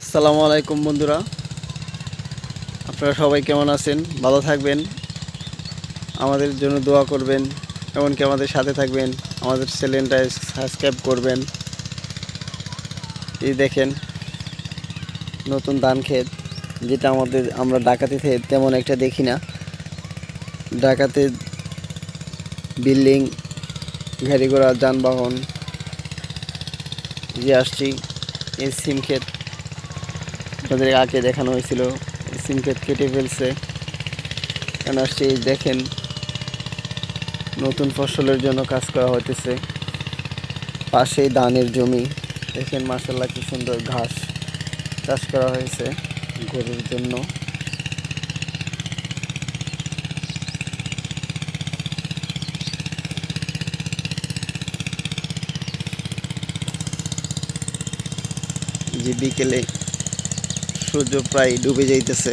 আসসালামু আলাইকুম বন্ধুরা, আপনারা সবাই কেমন আছেন? ভালো থাকবেন, আমাদের জন্য দোয়া করবেন, এমনকি আমাদের সাথে থাকবেন, আমাদের চ্যানেলটা সাবস্ক্রাইব করবেন। এই দেখেন নতুন ধান ক্ষেত, যেটা আমরা ঢাকাতে তেমন একটা দেখি না। ঢাকাতে বিল্ডিং, গাড়ি ঘোড়া, যানবাহন যে আসছি। এই সিম ক্ষেত তাদের আগে দেখানো হয়েছিল, সিম ক্ষেত কেটে ফেলছে। কেন আসছি দেখেন, নতুন ফসলের জন্য কাজ করা হইতেছে। পাশেই ধানের জমি, দেখেন মাশাআল্লাহ কি সুন্দর ঘাস চাষ করা হয়েছে গরুর জন্য। যে বিকেলে সূর্য প্রায় ডুবে যাইতেছে,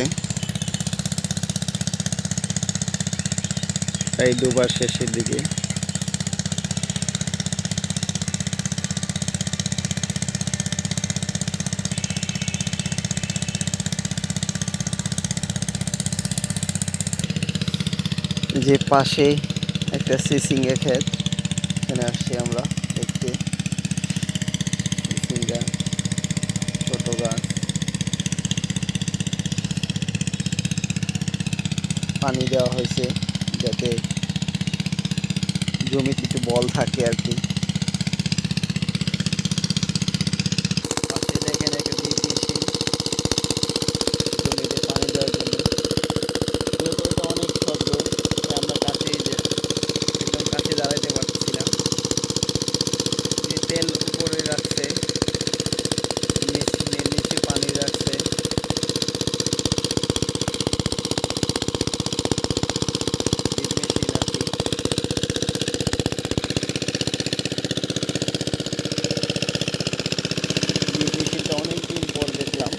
প্রায় ডুবার শেষের দিকে। যে পাশে একটা সিসিঙ্গা ক্ষেত, এখানে আসছি আমরা দেখতে। সিসিঙ্গা ছোট গাছ, পানি দেওয়া হয়েছে যাতে জমিতে একটু বল থাকে আর কি। পাশে দেখেন একটা ডিপ মেশিন জমিতে পানি দেওয়ার জন্য। তো অনেক শব্দ, তাই আমরা একদম কাছে দাঁড়াইতে পারতেছি না। যে তেল উপরে রাখছে, মেশিনের নিচে পানি রাখছে। ডিপ মেশিন আর কি। ডিপ মেশিনটা অনেকদিন পর দেখলাম।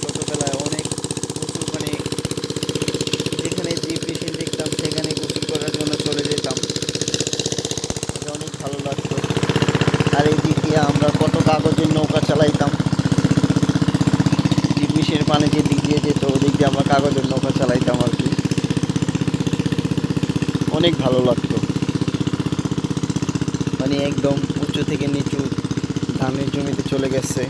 ছোটবেলায় অনেক প্রচুর যেখানে ডিপ মেশিন দেখতাম সেখানে গোসল করার জন্য চলে যেতাম। এটা অনেক ভালো লাগতো। আর এই দিক দিয়ে আমরা কত কাগজের নৌকা চালাইতাম। ডিপ মেশিনের পানি যে দিক দিয়ে যেত, ওই দিক দিয়ে আমরা কাগজের নৌকা চালাইতাম আর কি। অনেক ভালো লাগতো। মানে একদম উঁচু থেকে নিচু ধানের জমিতে চলে গেছে।